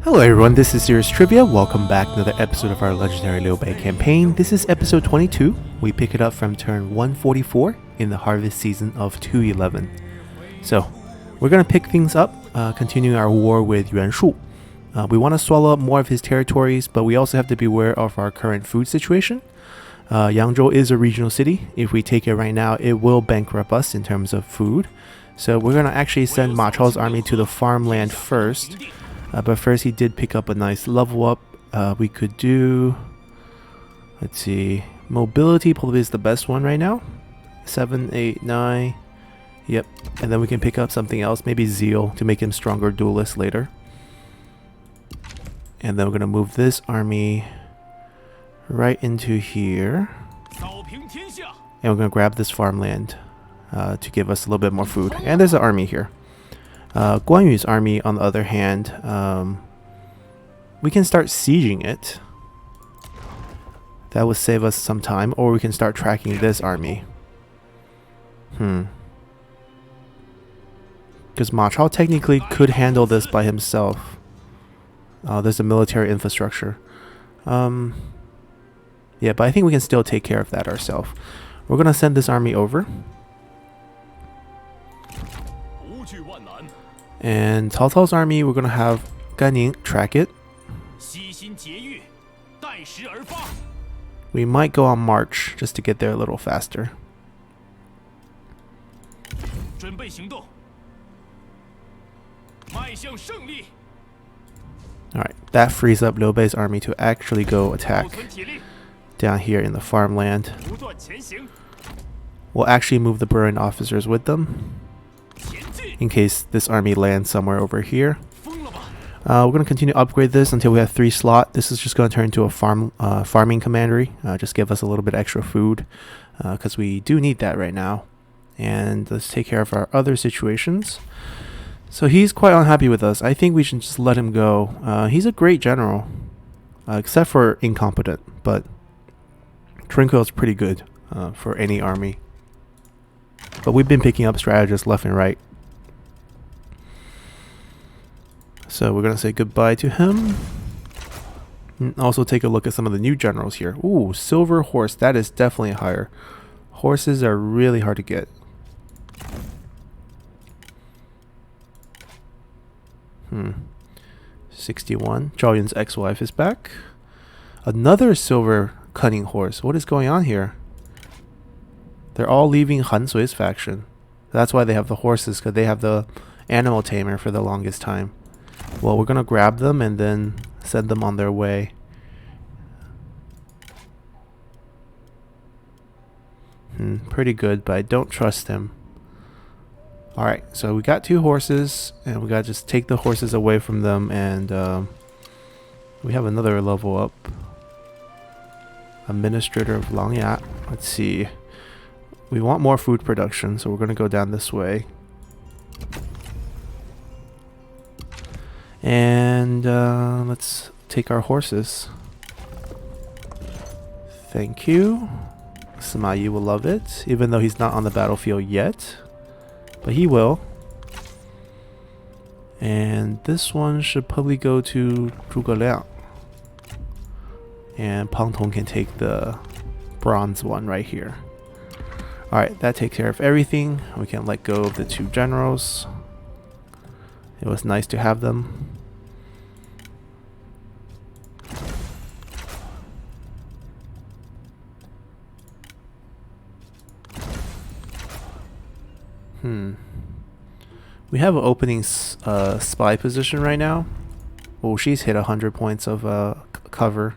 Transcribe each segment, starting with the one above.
Hello everyone, this is Serious Trivia. Welcome back to another episode of our legendary Liu Bei campaign. This is episode 22. We pick it up from turn 144 in the harvest season of 211. So, we're going to pick things up, continuing our war with Yuan-Shu. We want to swallow up more of his territories, but we also have to be aware of our current food situation. Yangzhou is a regional city. If we take it right now, it will bankrupt us in terms of food. So we're going to actually send Ma Chao's army to the farmland first. But first he did pick up a nice level up. We could do, let's see, mobility probably is the best one right now. 7, 8, 9. Yep. And then we can pick up something else, maybe zeal, to make him stronger duelist later. And then we're going to move this army right into here. And we're going to grab this farmland to give us a little bit more food. And there's an army here. Guan Yu's army, on the other hand, we can start sieging it. That would save us some time. Or we can start tracking this army. Because Ma Chao technically could handle this by himself. There's a military infrastructure. Yeah, but I think we can still take care of that ourselves. We're going to send this army over. And Cao Cao's army, we're going to have Gan Ning track it. We might go on march just to get there a little faster. Alright, that frees up Liu Bei's army to actually go attack down here in the farmland. We'll actually move the Burren officers with them in case this army lands somewhere over here. We're going to continue to upgrade this until we have 3 slot. This is just going to turn into a farming commandery. Just give us a little bit extra food because we do need that right now. And let's take care of our other situations. So he's quite unhappy with us. I think we should just let him go. He's a great general, except for incompetent, but Tranquil is pretty good for any army. But we've been picking up strategists left and right. So we're going to say goodbye to him. And also take a look at some of the new generals here. Ooh, silver horse. That is definitely higher. Horses are really hard to get. 61. Zhao Yun's ex-wife is back. Another silver cunning horse. What is going on here? They're all leaving Han Sui's faction. That's why they have the horses, because they have the animal tamer for the longest time. Well, we're going to grab them and then send them on their way. Pretty good, but I don't trust him. Alright, so we got 2 horses, and we got to just take the horses away from them, and we have another level up. Administrator of Langyat. Let's see. We want more food production, so we're going to go down this way. And let's take our horses. Thank you. Sima Yi will love it, even though he's not on the battlefield yet. But he will. And this one should probably go to Zhuge Liang. And Pang Tong can take the bronze one right here. Alright, that takes care of everything. We can let go of the 2 generals. It was nice to have them. We have an opening spy position right now. Oh, she's hit 100 points of cover.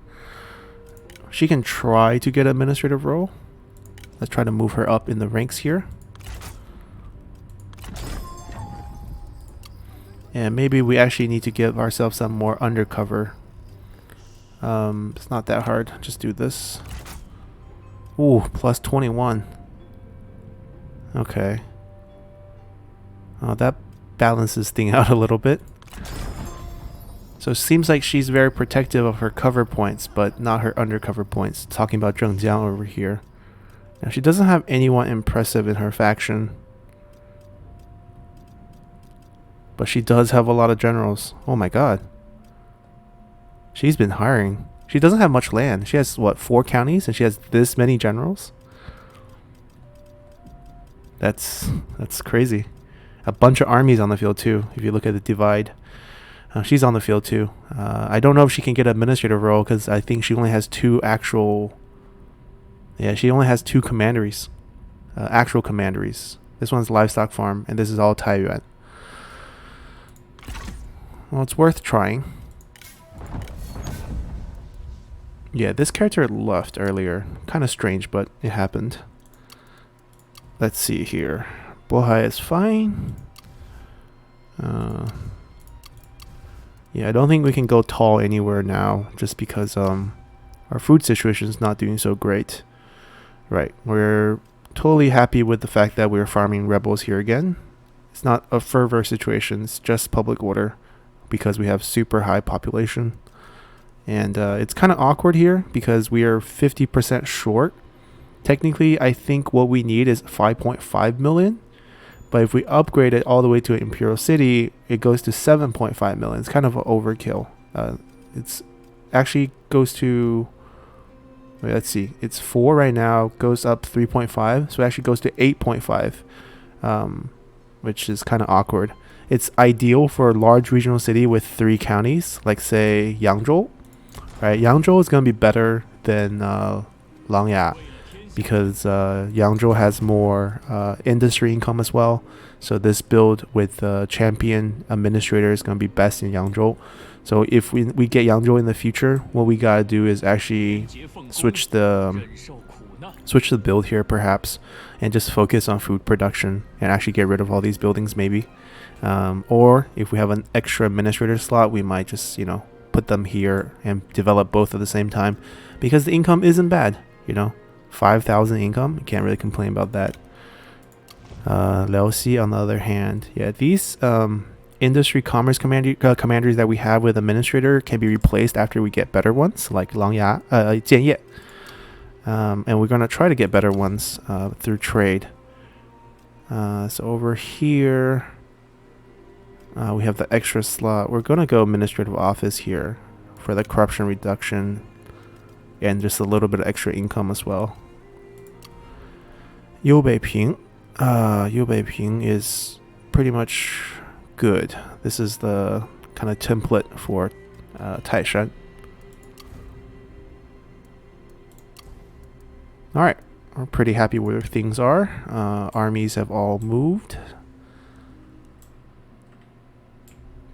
She can try to get administrative role. Let's try to move her up in the ranks here. And maybe we actually need to give ourselves some more undercover. It's not that hard. Just do this. Ooh, plus 21. Okay. That balances thing out a little bit. So it seems like she's very protective of her cover points, but not her undercover points. Talking about Zheng Jiang over here. Now she doesn't have anyone impressive in her faction. But she does have a lot of generals. Oh my god. She's been hiring. She doesn't have much land. She has, what, 4 counties? And she has this many generals? That's crazy. A bunch of armies on the field, too, if you look at the divide. She's on the field, too. I don't know if she can get an administrative role, because I think she only has 2 actual... Yeah, she only has 2 commanderies. Actual commanderies. This one's livestock farm, and this is all Taiyuan. Well, it's worth trying. Yeah, this character left earlier. Kind of strange, but it happened. Let's see here. Bohai is fine. Yeah, I don't think we can go tall anywhere now, just because our food situation is not doing so great. Right, we're totally happy with the fact that we're farming rebels here again. It's not a fervor situation, it's just public order, because we have super high population. And it's kind of awkward here because we are 50% short. Technically, I think what we need is 5.5 million. But if we upgrade it all the way to an imperial city, it goes to 7.5 million. It's kind of an overkill. It's actually goes to... Wait, let's see. It's 4 right now, goes up 3.5. So it actually goes to 8.5, which is kind of awkward. It's ideal for a large regional city with 3 counties, like say Yangzhou. Right, Yangzhou is going to be better than Langya because Yangzhou has more industry income as well. So this build with champion administrator is going to be best in Yangzhou. So if we get Yangzhou in the future, what we got to do is actually switch the build here perhaps and just focus on food production and actually get rid of all these buildings maybe. Or if we have an extra administrator slot, we might just, you know, put them here and develop both at the same time because the income isn't bad, you know. 5,000 income, you can't really complain about that. Laosi on the other hand, yeah, these industry commerce commanders that we have with administrator can be replaced after we get better ones like Langya, Jianye. And we're gonna try to get better ones through trade. So over here we have the extra slot. We're gonna go administrative office here for the corruption reduction and just a little bit of extra income as well. Liu Bei is pretty much good. This is the kind of template for Taishan. Alright, we're pretty happy where things are. Armies have all moved.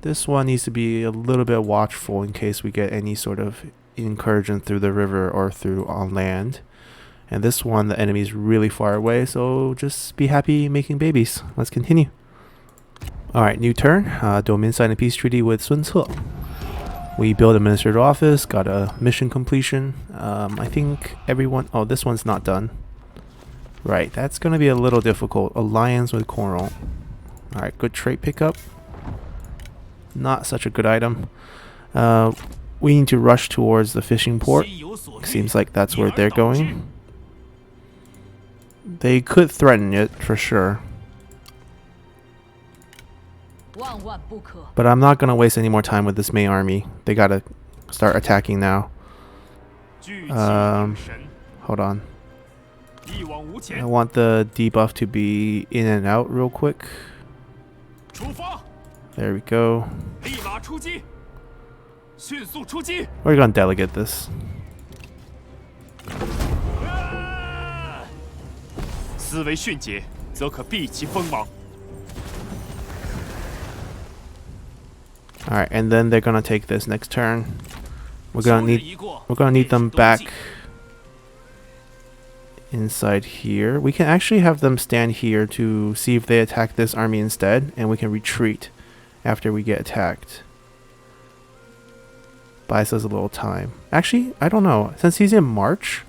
This one needs to be a little bit watchful in case we get any sort of incursion through the river or through on land. And this one, the enemy is really far away, so just be happy making babies. Let's continue. Alright, new turn. Domain signed a peace treaty with Sun Ce. We built a administrative office, got a mission completion. I think everyone... Oh, this one's not done. Right, that's going to be a little difficult. Alliance with Coral. Alright, good trait pickup. Not such a good item. We need to rush towards the fishing port. Seems like that's where they're going. They could threaten it for sure. But I'm not going to waste any more time with this main army. They got to start attacking now. Hold on. I want the debuff to be in and out real quick. There we go. We're going to delegate this. Alright, and then they're gonna take this next turn. We're gonna need them back inside here. We can actually have them stand here to see if they attack this army instead, and we can retreat after we get attacked. Buys us a little time. Actually, I don't know. Since he's in March,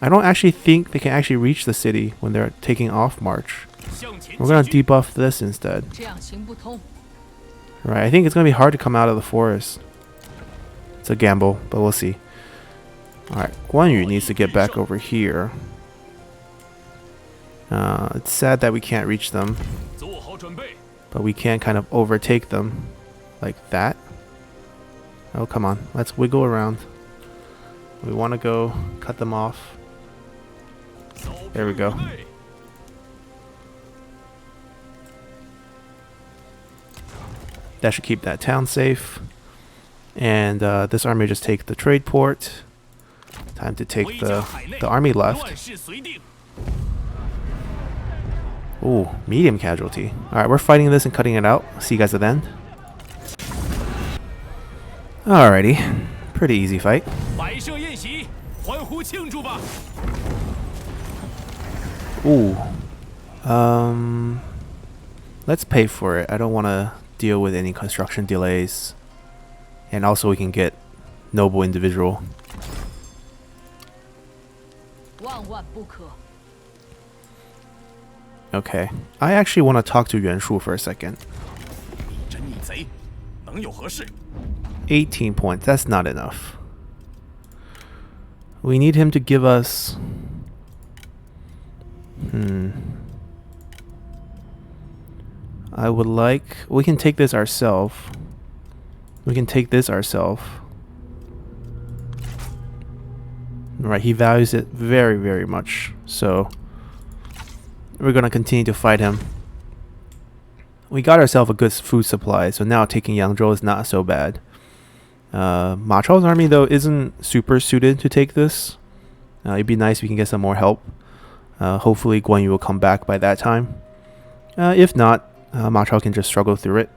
I don't actually think they can actually reach the city when they're taking off march. We're gonna debuff this instead. Right, I think it's gonna be hard to come out of the forest. It's a gamble, but we'll see. Alright, Guan Yu needs to get back over here. It's sad that we can't reach them, but we can kind of overtake them like that. Oh, come on. Let's wiggle around. We want to go cut them off. There we go. That should keep that town safe. And this army just take the trade port. Time to take the army left. Ooh, medium casualty. Alright, we're fighting this and cutting it out. See you guys at the end. Alrighty. Pretty easy fight. Ooh. Let's pay for it. I don't want to deal with any construction delays. And also we can get noble individual. Okay. I actually want to talk to Yuan-Shu for a second. 18 points. That's not enough. We need him to give us... I would like... We can take this ourselves. Right, he values it very, very much. So, we're going to continue to fight him. We got ourselves a good food supply, so now taking Yangzhou is not so bad. Ma Chao's army, though, isn't super suited to take this. It'd be nice if we can get some more help. Hopefully Guan Yu will come back by that time. If not, Ma Chao can just struggle through it.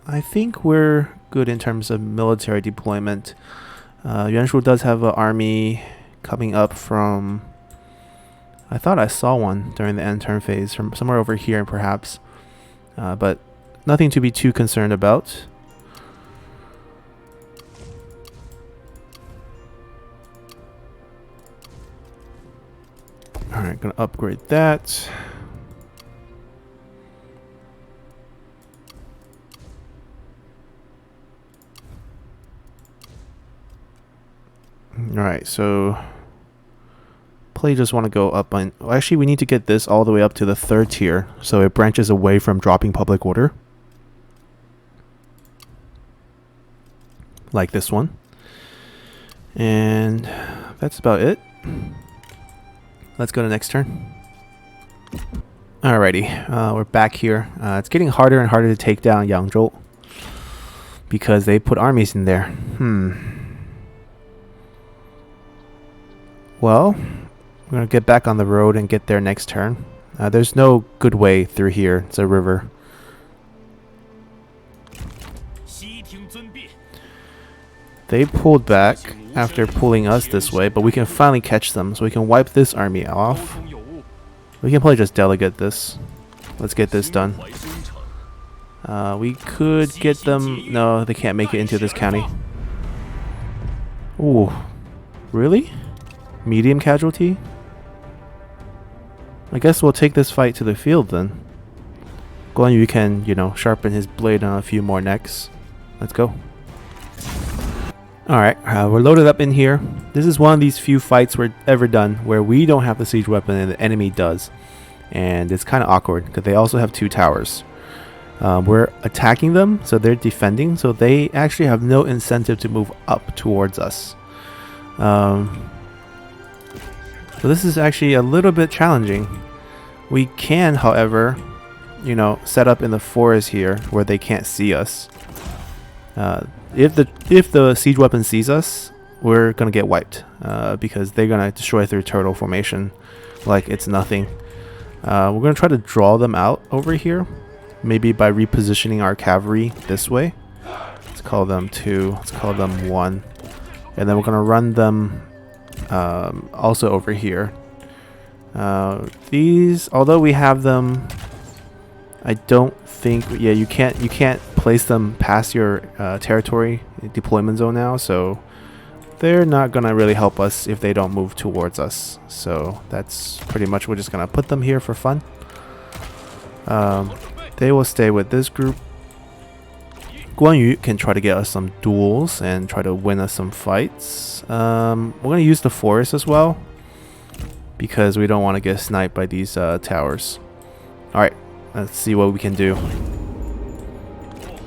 I think we're good in terms of military deployment. Yuan-Shu does have an army coming up from... I thought I saw one during the end turn phase from somewhere over here perhaps. But nothing to be too concerned about. Alright, gonna upgrade that. Alright, so play just want to go up on... Well, actually, we need to get this all the way up to the 3rd tier, so it branches away from dropping public order. Like this one. And that's about it. Let's go to next turn. Alrighty, we're back here. It's getting harder and harder to take down Yangzhou because they put armies in there. Well, we're going to get back on the road and get there next turn. There's no good way through here. It's a river. They pulled back after pulling us this way, but we can finally catch them, so we can wipe this army off. We can probably just delegate this. Let's get this done. We could get them... No, they can't make it into this county. Ooh. Really? Medium casualty? I guess we'll take this fight to the field then. Guan Yu can, you know, sharpen his blade on a few more necks. Let's go. Alright, we're loaded up in here. This is one of these few fights we're ever done where we don't have the siege weapon and the enemy does. And it's kind of awkward because they also have 2 towers. We're attacking them, so they're defending, so they actually have no incentive to move up towards us. So this is actually a little bit challenging. We can, however, you know, set up in the forest here where they can't see us. If the siege weapon sees us, we're gonna get wiped because they're gonna destroy through turtle formation like it's nothing. We're gonna try to draw them out over here, maybe by repositioning our cavalry this way. Let's call them 2. Let's call them 1, and then we're gonna run them also over here. These, although we have them, I don't think, yeah, you can't place them past your territory deployment zone now, so they're not gonna really help us if they don't move towards us. So that's pretty much, we're just gonna put them here for fun. They will stay with this group. Guan Yu can try to get us some duels and try to win us some fights. We're gonna use the forest as well because we don't want to get sniped by these towers. Alright, let's see what we can do.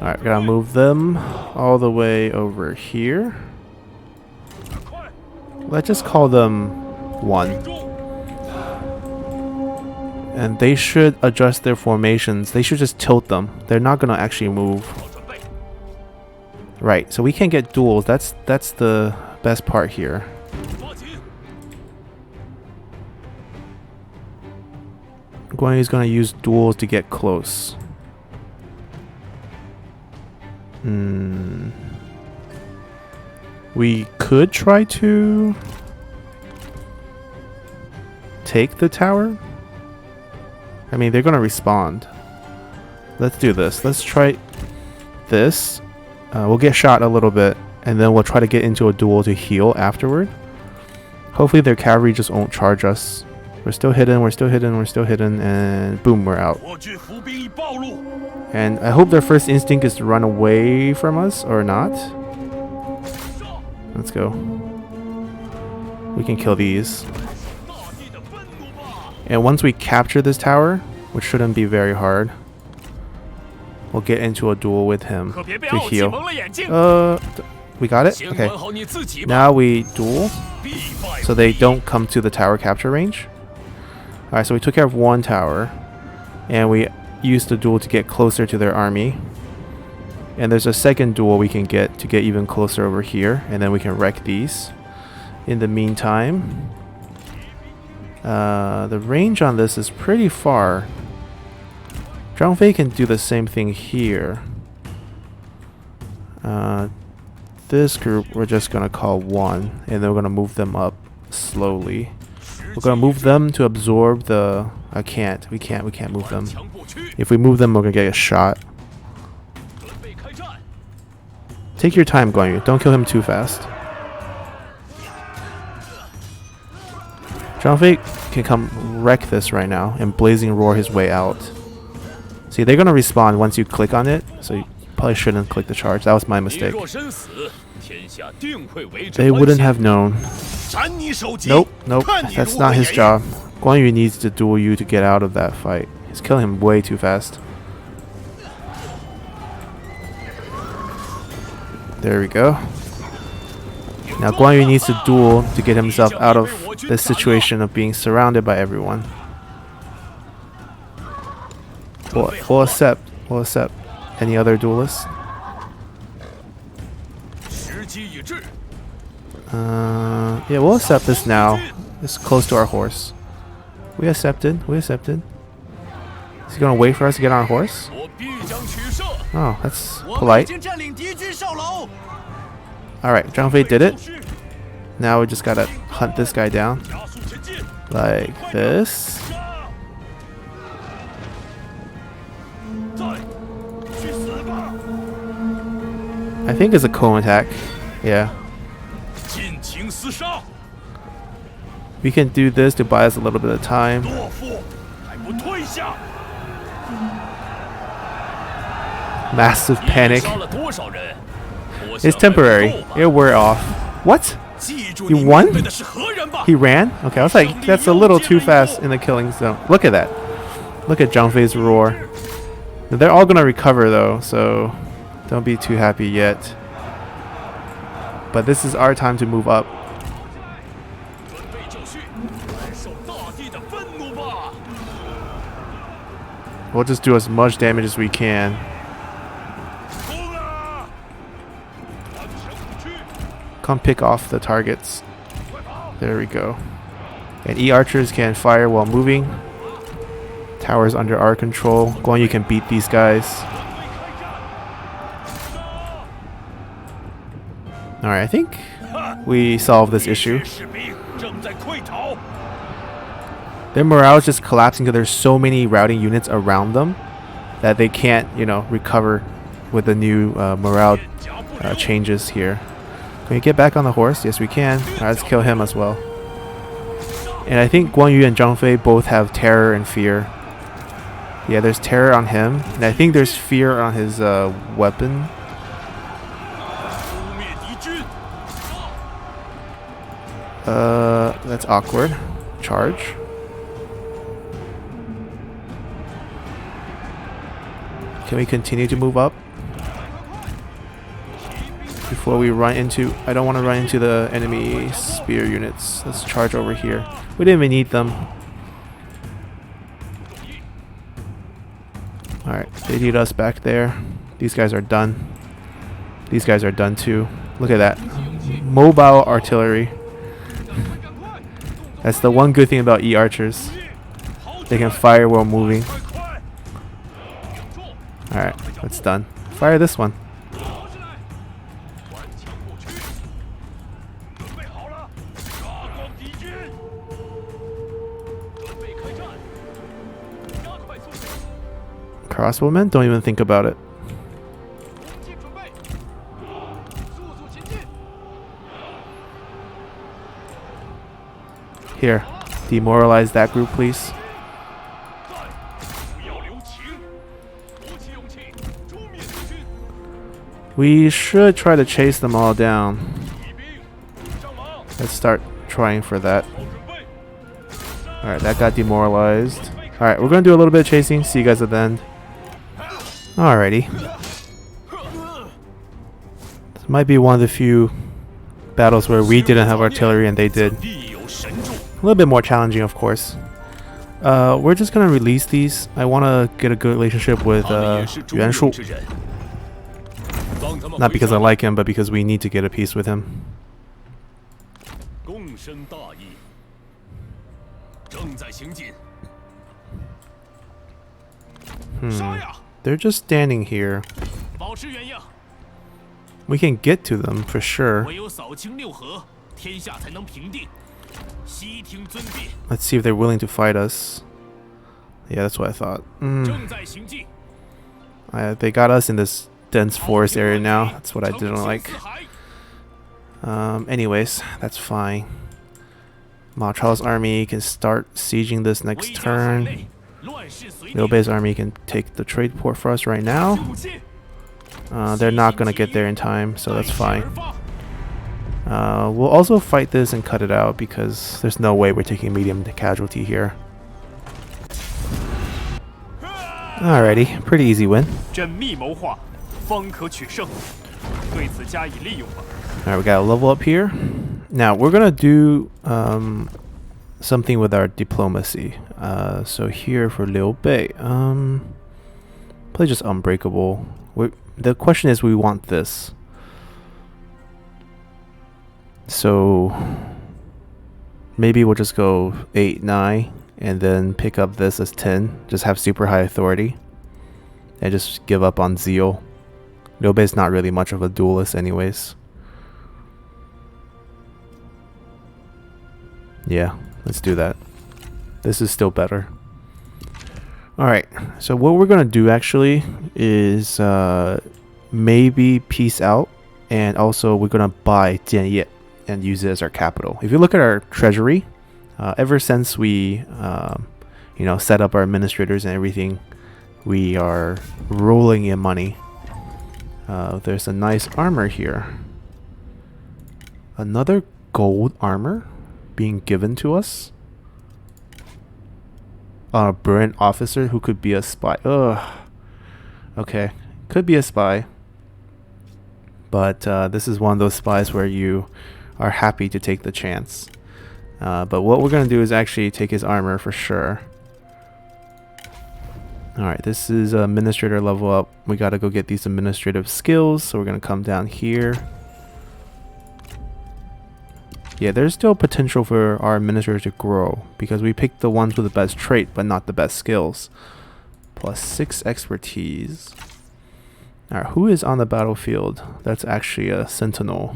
Alright, gotta move them all the way over here. Let's just call them 1. And they should adjust their formations. They should just tilt them. They're not gonna actually move. Right, so we can't get duels. That's the best part here. Guan Yu's gonna use duels to get close. We could try to take the tower. I mean, they're gonna respond. Let's do this. Let's try this. We'll get shot a little bit, and then we'll try to get into a duel to heal afterward. Hopefully their cavalry just won't charge us. We're still hidden, we're still hidden, we're still hidden, and boom, we're out. And I hope their first instinct is to run away from us, or not. Let's go. We can kill these. And once we capture this tower, which shouldn't be very hard, we'll get into a duel with him to heal. We got it? Okay. Now we duel, so they don't come to the tower capture range. Alright, so we took care of 1 tower, and we used the duel to get closer to their army. And there's a second duel we can get to get even closer over here, and then we can wreck these. In the meantime, the range on this is pretty far. Zhang Fei can do the same thing here. This group we're just gonna call 1, and then we're gonna move them up slowly. We're gonna move them to absorb the... We can't move them. If we move them, we're gonna get a shot. Take your time, Guan Yu. Don't kill him too fast. Zhang Fei can come wreck this right now and blazing roar his way out. See, they're gonna respawn once you click on it, so you probably shouldn't click the charge. That was my mistake. They wouldn't have known. Nope, that's not his job. Guan Yu needs to duel you to get out of that fight. He's killing him way too fast. There we go. Now Guan Yu needs to duel to get himself out of this situation of being surrounded by everyone. We'll accept any other duelists. Yeah, we'll accept this now. It's close to our horse. We accepted. Is he gonna wait for us to get on our horse? Oh, that's polite. Alright, Zhang Fei did it. Now we just gotta hunt this guy down. Like this. I think it's a comb attack. Yeah. We can do this to buy us a little bit of time. Massive panic. It's temporary. It'll wear off. What? He won? He ran? Okay, I was like, that's a little too fast in the killing zone. Look at that. Look at Zhang Fei's roar. They're all gonna recover though, so don't be too happy yet. But this is our time to move up. We'll just do as much damage as we can. Come pick off the targets. There we go. And E-archers can fire while moving. Towers under our control. Guan Yu can beat these guys. Alright, I think we solved this issue. Their morale is just collapsing because there's so many routing units around them that they can't, recover with the new morale changes here. Can we get back on the horse? Yes, we can. Alright, let's kill him as well. And I think Guan Yu and Zhang Fei both have terror and fear. Yeah, there's terror on him, and I think there's fear on his weapon. That's awkward. Charge. Can we continue to move up? before we run into... I don't want to run into the enemy spear units. Let's charge over here. We didn't even need them. Alright, they need us back there. These guys are done. These guys are done too. Look at that. Mobile artillery. That's the one good thing about E-archers. They can fire while moving. Alright, that's done. Fire this one. Crossbowmen? Don't even think about it. Here, demoralize that group, please. We should try to chase them all down. Let's start trying for that. Alright, that got demoralized. Alright, we're going to do a little bit of chasing. See you guys at the end. Alrighty. This might be one of the few battles where we didn't have artillery and they did. A little bit more challenging, of course. We're just going to release these. I want to get a good relationship with Wei-Shu-Wu. Not because I like him, but because we need to get a peace with him. They're just standing here. We can get to them for sure. Let's see if they're willing to fight us. Yeah, that's what I thought. They got us in this dense forest area now. That's what I didn't like. Anyways, that's fine. Ma Chao's army can start sieging this next turn. Liu Bei's army can take the trade port for us right now. They're not going to get there in time, so that's fine. We'll also fight this and cut it out because there's no way we're taking medium casualty here. Alrighty, pretty easy win. Alright, we got a level up here. Now, we're going to do something with our diplomacy. So here for Liu Bei, probably just unbreakable. The question is, we want this. So maybe we'll just go 8, 9, and then pick up this as 10. Just have super high authority. And just give up on zeal. Liu Bei's not really much of a duelist anyways. Yeah, let's do that. This is still better. Alright, so what we're going to do actually is maybe peace out. And also we're going to buy Jianye and use it as our capital. If you look at our treasury, ever since we set up our administrators and everything, we are rolling in money. There's a nice armor here. Another gold armor being given to us. A brilliant officer who could be a spy. Ugh. Okay, could be a spy. But this is one of those spies where you are happy to take the chance. But what we're going to do is actually take his armor for sure. Alright, this is administrator level up. We got to go get these administrative skills. So we're going to come down here. Yeah, there's still potential for our administrator to grow because we picked the ones with the best trait but not the best skills. Plus 6 expertise. Alright, who is on the battlefield? That's actually a sentinel.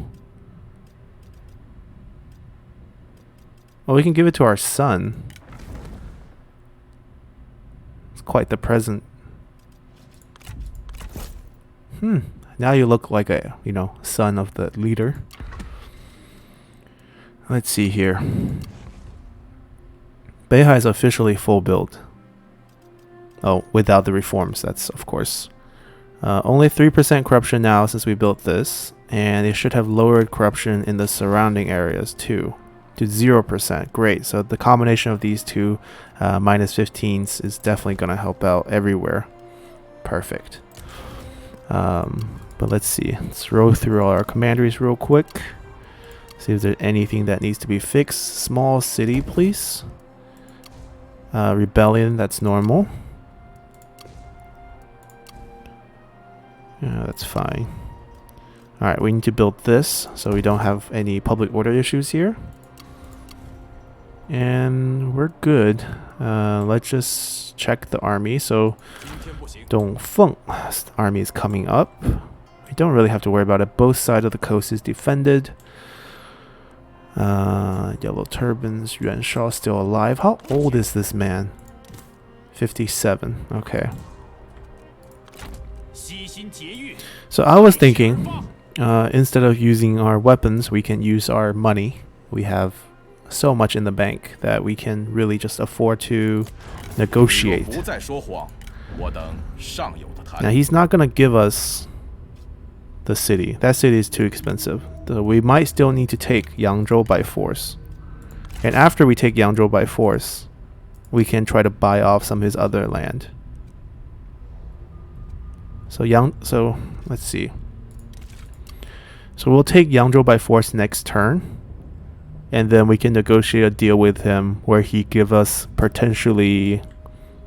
Well, we can give it to our son. It's quite the present. Now you look like a, son of the leader. Let's see here. Beihai is officially full build. Oh, without the reforms, that's of course. Only 3% corruption now since we built this. And it should have lowered corruption in the surrounding areas too. To 0%. Great. So the combination of these two minus 15s is definitely going to help out everywhere. Perfect. But let's see. Let's roll through all our commanderies real quick. See if there's anything that needs to be fixed. Small city, please. Rebellion, that's normal. Yeah, that's fine. Alright, we need to build this so we don't have any public order issues here. And we're good. Let's just check the army. So, Dongfeng's army is coming up. We don't really have to worry about it. Both sides of the coast is defended. Yellow turbans, Yuan Shao still alive. How old is this man? 57. Okay. So I was thinking, instead of using our weapons, we can use our money. We have so much in the bank that we can really just afford to negotiate. Now he's not gonna give us the city. That city is too expensive. So we might still need to take Yangzhou by force. And after we take Yangzhou by force, we can try to buy off some of his other land. So let's see. So we'll take Yangzhou by force next turn. And then we can negotiate a deal with him where he give us potentially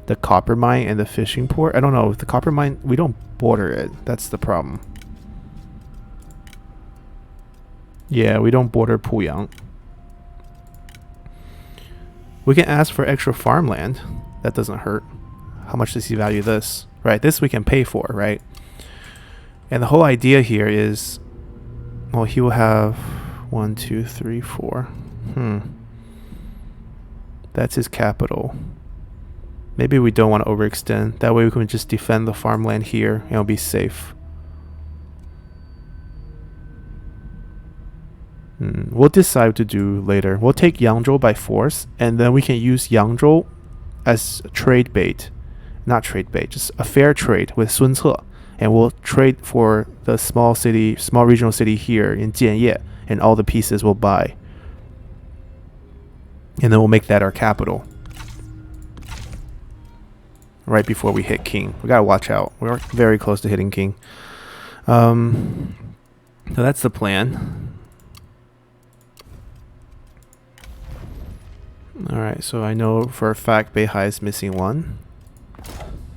the copper mine and the fishing port. I don't know. The copper mine, we don't border it. That's the problem. Yeah, we don't border Puyang. We can ask for extra farmland. That doesn't hurt. How much does he value this? Right, this we can pay for, right? And the whole idea here is, well, he will have 1, 2, 3, 4. That's his capital. Maybe we don't want to overextend. That way we can just defend the farmland here and it'll be safe. We'll decide what to do later. We'll take Yangzhou by force, and then we can use Yangzhou as trade bait. Not trade bait, just a fair trade with Sun Ce. And we'll trade for the small regional city here in Jianye, and all the pieces we'll buy. And then we'll make that our capital. Right before we hit king. We gotta watch out. We're very close to hitting king. So that's the plan. Alright, so I know for a fact Beihai is missing one.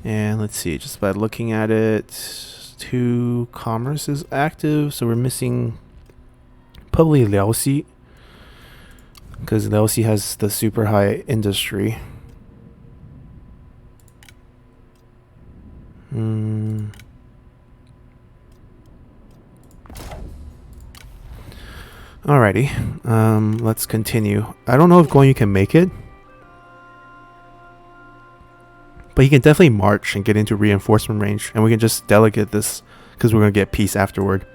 And let's see, just by looking at it, 2 commerce is active, so we're missing probably Liaoxi, because Liaoxi has the super high industry. Alrighty, let's continue. I don't know if Guan Yu can make it, but he can definitely march and get into reinforcement range, and we can just delegate this because we're going to get peace afterward.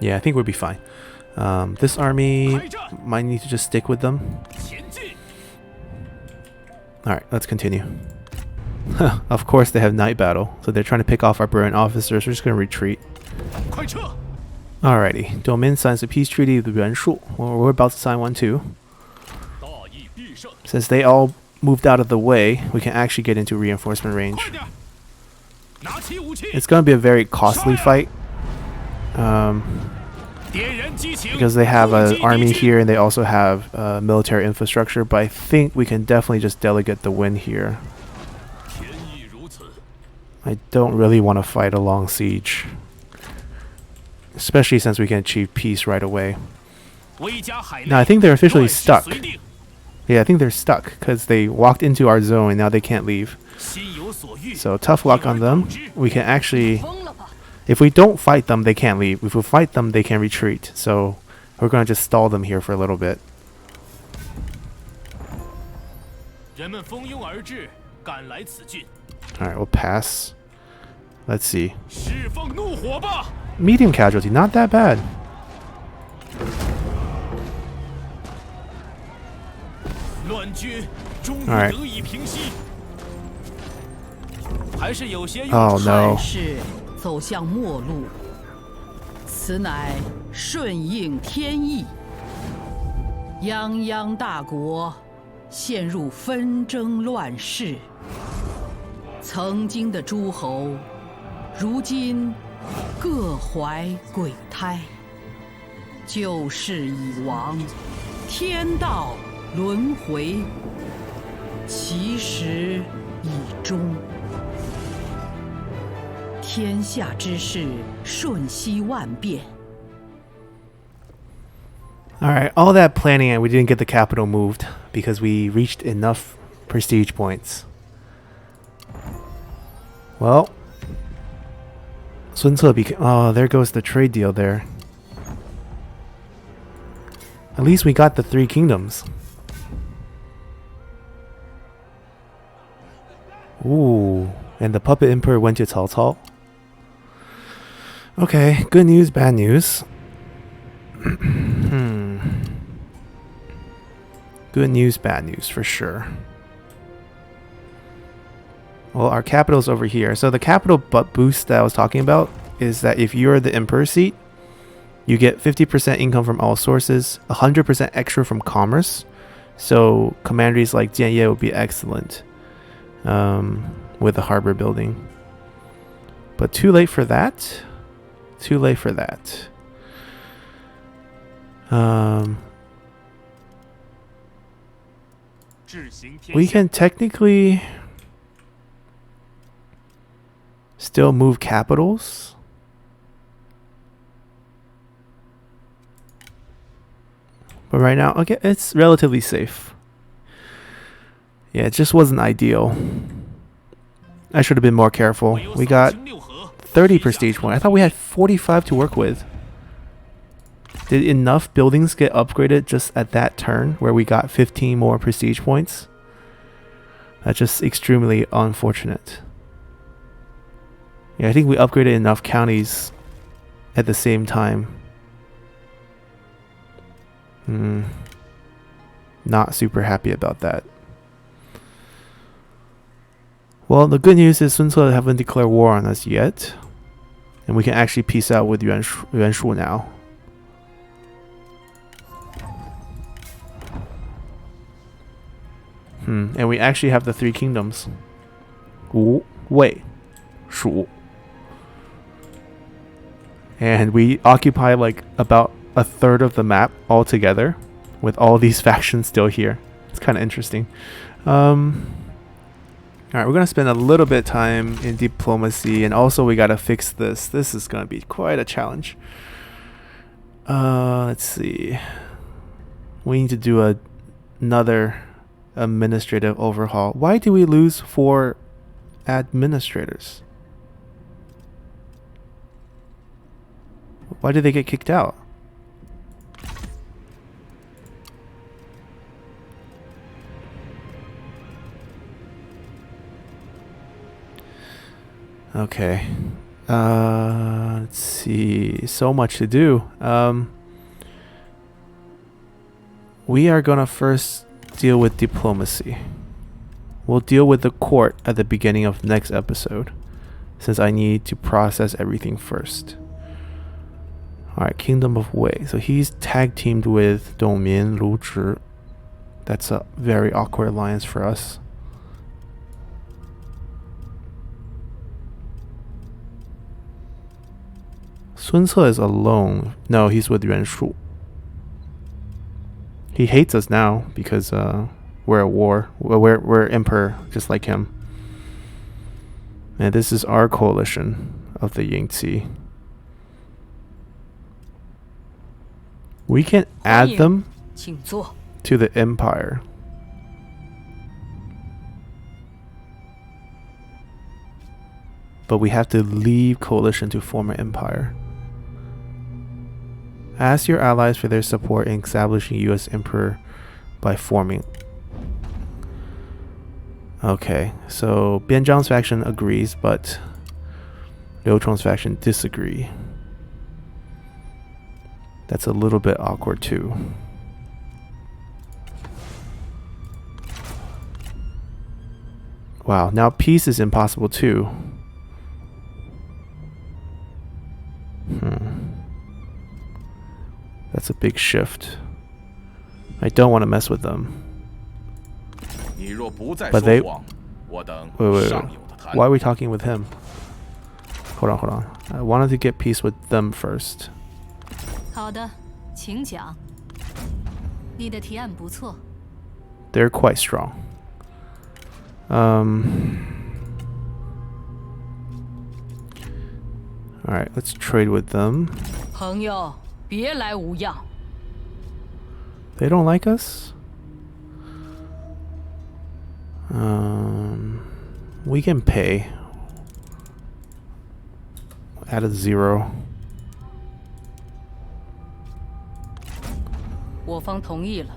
Yeah, I think we'll be fine. This army might need to just stick with them. Alright, let's continue. Of course they have night battle, so they're trying to pick off our brilliant officers. We're just going to retreat. Alrighty, Domin signs a peace treaty with Yuan-Shu. Well, we're about to sign one too. Since they all moved out of the way, we can actually get into reinforcement range. It's going to be a very costly fight. Because they have an army here and they also have military infrastructure, but I think we can definitely just delegate the win here. I don't really want to fight a long siege, especially since we can achieve peace right away. Now I think they're officially stuck. Yeah, I think they're stuck because they walked into our zone and now they can't leave. So tough luck on them. We can actually, if we don't fight them, they can't leave. If we fight them, they can retreat. So we're going to just stall them here for a little bit. Alright, we'll pass. Let's see. Medium casualty, not that bad. Alright. Oh no. 走向末路，此乃顺应天意。泱泱大国陷入纷争乱世，曾经的诸侯，如今各怀鬼胎。旧事已亡，天道轮回，其时已终。天下之事瞬息万变。Alright, all that planning and we didn't get the capital moved because we reached enough prestige points. Well, Sun Ce became... Oh, there goes the trade deal there. At least we got the 3 kingdoms. Ooh, and the puppet emperor went to Cao Cao. Okay, good news, bad news. Good news, bad news for sure. Well, our capital's over here. So the capital boost that I was talking about is that if you're the emperor seat, you get 50% income from all sources, 100% extra from commerce. So commanderies like Jianye would be excellent with the harbor building. But too late for that. Too late for that. We can technically still move capitals. But right now, okay, it's relatively safe. Yeah, it just wasn't ideal. I should have been more careful. We got 30 prestige points. I thought we had 45 to work with. Did enough buildings get upgraded just at that turn where we got 15 more prestige points? That's just extremely unfortunate. Yeah, I think we upgraded enough counties at the same time. Not super happy about that. Well, the good news is Sun Ce haven't declared war on us yet. And we can actually peace out with Yuan-Shu now. And we actually have the 3 kingdoms. Wu, Wei, Shu. And we occupy like about a third of the map altogether with all these factions still here. It's kind of interesting. Alright, we're going to spend a little bit of time in diplomacy, and also we got to fix this. This is going to be quite a challenge. Let's see. We need to do another administrative overhaul. Why do we lose 4 administrators? Why did they get kicked out? Okay. Let's see. So much to do. We are gonna first deal with diplomacy. We'll deal with the court at the beginning of next episode, since I need to process everything first. Alright, Kingdom of Wei. So he's tag teamed with Dongmin, Lu Zhi. That's a very awkward alliance for us. Sun Ce is alone. No, he's with Yuan-Shu. He hates us now because we're at war. We're emperor, just like him. And this is our coalition of the Yangtze. We can add them to the empire. But we have to leave coalition to form an empire. Ask your allies for their support in establishing U.S. emperor by forming. Okay, so Bian Zhang's faction agrees, but Liu Chong's faction disagree. That's a little bit awkward too. Wow, now peace is impossible too. That's a big shift. I don't want to mess with them. But they... Wait. Why are we talking with him? Hold on, hold on. I wanted to get peace with them first. 好的，请讲。你的提案不错。They're quite strong. Alright, let's trade with them. 朋友，别来无恙。They don't like us? We can pay. Add a 0. 我方同意了。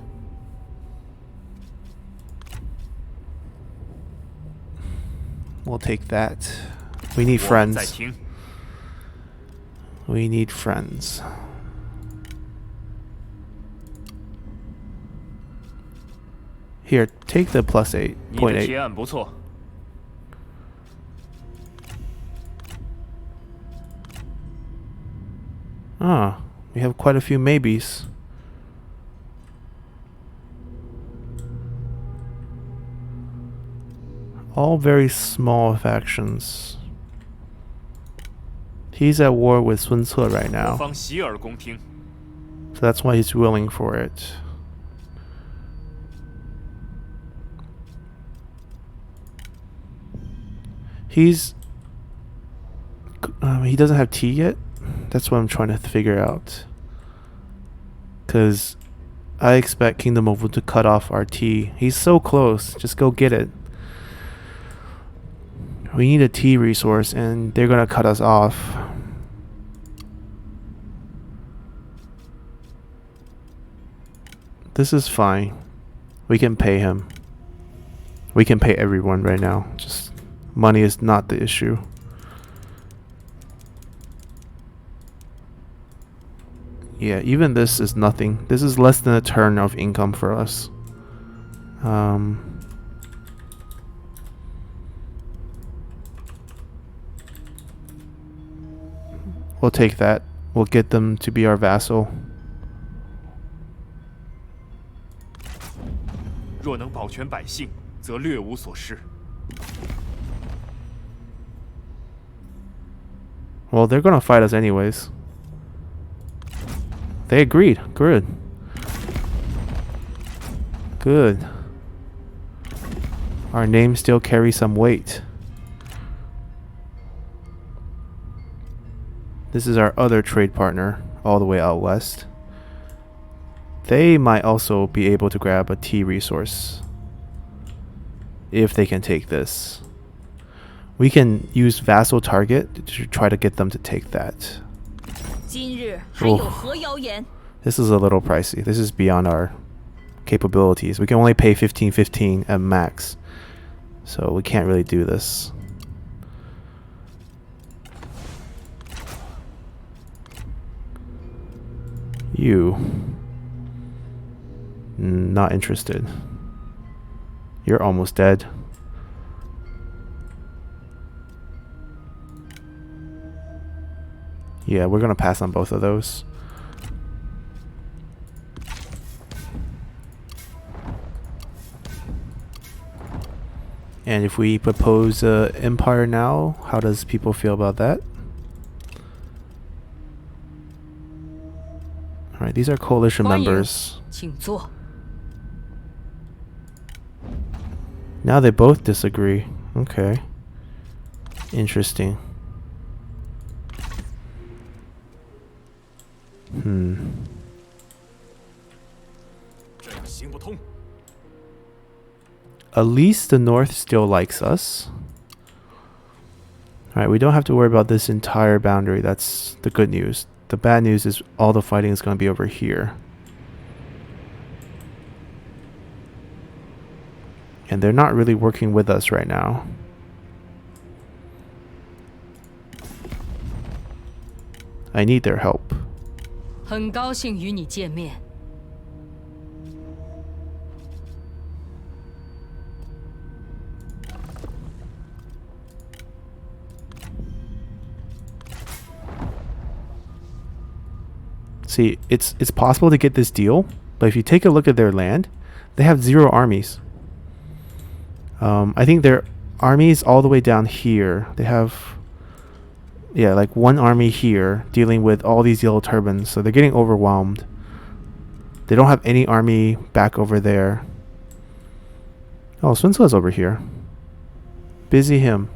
We'll take that. We need friends. We need friends. Here, take the plus 8.8. 你的提案不错。Ah, we have quite a few maybes. All very small factions. He's at war with Sun Ce right 我 now, 方洗耳恭听。 so that's why he's willing for it. He doesn't have tea yet. That's what I'm trying to figure out. Because I expect Kingdom of Wu to cut off our tea. He's so close. Just go get it. We need a tea resource and they're going to cut us off. This is fine. We can pay him. We can pay everyone right now. Just money is not the issue. Yeah, even this is nothing. This is less than a turn of income for us. We'll take that. We'll get them to be our vassal. 若能保全百姓，则略无所失。 Well, they're gonna fight us anyways. They agreed. Good. Good. Our name still carries some weight. This is our other trade partner, all the way out west. They might also be able to grab a tea resource. If they can take this. We can use vassal target to try to get them to take that. 今日还有何谣言？ This is a little pricey. This is beyond our capabilities. We can only pay 1515 at max. So we can't really do this. You. Not interested. You're almost dead. Yeah, we're gonna pass on both of those. And if we propose empire now, how does people feel about that? Alright, these are coalition 欢迎， members. 请坐。 Now they both disagree. Okay. Interesting. Hmm. 这样行不通。 At least the north still likes us. Alright, we don't have to worry about this entire boundary. That's the good news. The bad news is all the fighting is going to be over here. And they're not really working with us right now. I need their help. 很高兴与你见面。 See, it's possible to get this deal, but if you take a look at their land, they have 0 armies. I think they're armies all the way down here. They have, yeah, like one army here dealing with all these yellow turbans, so they're getting overwhelmed. They don't have any army back over there. Oh, Sun Ce's over here. Busy him.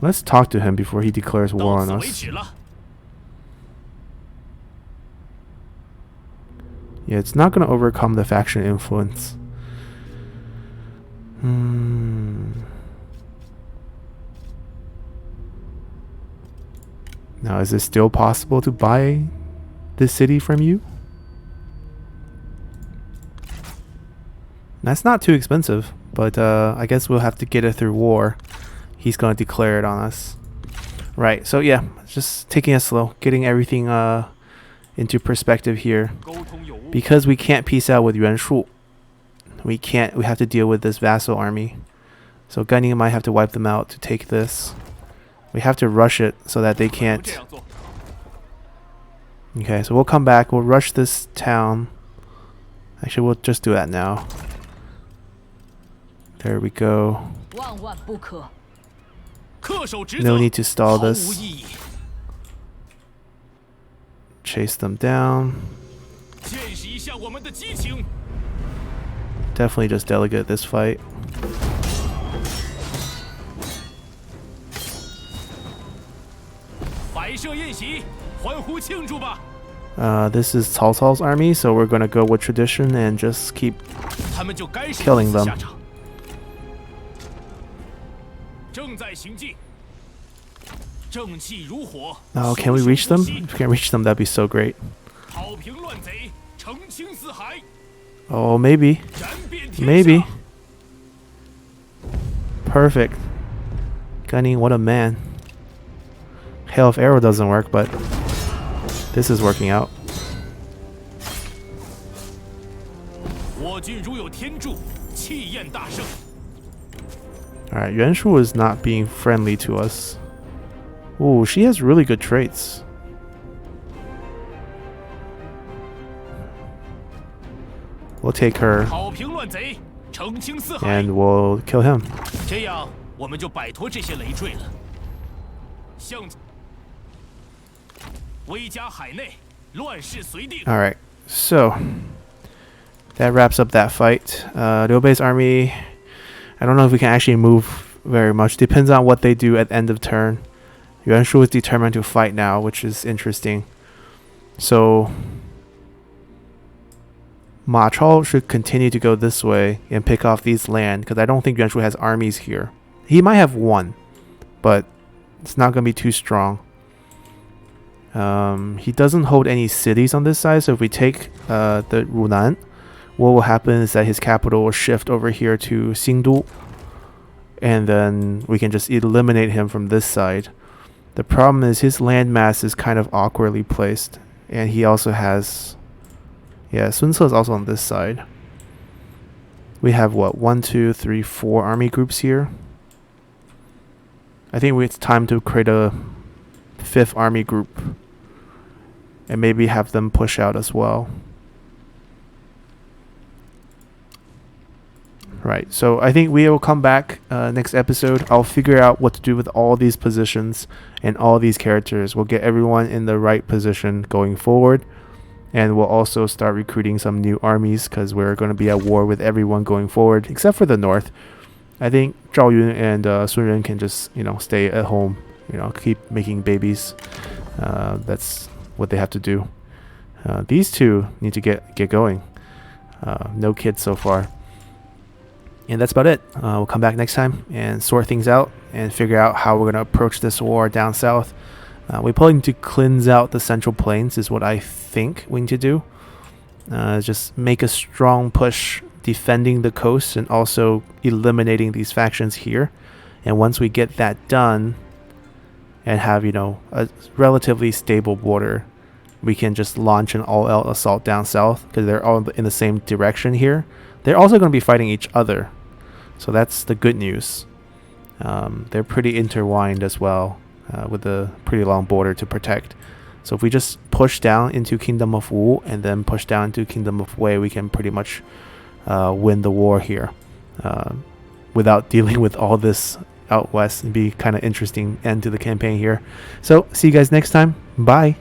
Let's talk to him before he declares war on us. Yeah, it's not going to overcome the faction influence. Now, is it still possible to buy this city from you? That's not too expensive, but I guess we'll have to get it through war. He's going to declare it on us. Right, so yeah, just taking it slow, getting everything into perspective here. Because we can't peace out with Yuan-Shu, we have to deal with this vassal army. So Gan might have to wipe them out to take this. We have to rush it so that they can't. Okay, so we'll come back, we'll rush this town. Actually, we'll just do that now. There we go. No need to stall this. Chase them down. Definitely just delegate this fight. This is Cao Cao's army, so we're gonna go with tradition and just keep killing them. Oh, can we reach them? If we can reach them, that'd be so great. Oh, maybe. Maybe. Perfect. Gunning, what a man. Hell, if arrow doesn't work, but this is working out. Alright, Yuan-Shu is not being friendly to us. Ooh, she has really good traits. We'll take her and we'll kill him. Alright, so that wraps up that fight. Liu Bei's army, I don't know if we can actually move very much. Depends on what they do at the end of turn. Yuan-Shu is determined to fight now, which is interesting. So Ma Chao should continue to go this way and pick off these land, because I don't think Yuan-Shu has armies here. He might have one, but it's not going to be too strong. He doesn't hold any cities on this side, so if we take the Runan, what will happen is that his capital will shift over here to Xingdu, and then we can just eliminate him from this side. The problem is his landmass is kind of awkwardly placed, and he also has, yeah, Sun Ce is also on this side. We have what, 1, 2, 3, 4 army groups here. I think it's time to create a 5th army group and maybe have them push out as well. Right, so I think we will come back next episode. I'll figure out what to do with all these positions and all these characters. We'll get everyone in the right position going forward. And we'll also start recruiting some new armies, because we're going to be at war with everyone going forward, except for the north. I think Zhao Yun and Sun Ren can just, stay at home, keep making babies. That's what they have to do. These two need to get going. No kids so far. And that's about it. We'll come back next time and sort things out and figure out how we're going to approach this war down south. We probably need to cleanse out the central plains is what I think we need to do. Just make a strong push defending the coast and also eliminating these factions here. And once we get that done and have, a relatively stable border, we can just launch an all-out assault down south, because they're all in the same direction here. They're also going to be fighting each other. So that's the good news. They're pretty intertwined as well, with a pretty long border to protect. So if we just push down into Kingdom of Wu and then push down into Kingdom of Wei, we can pretty much win the war here. without dealing with all this out west. It'd be kind of interesting end to the campaign here. So see you guys next time. Bye.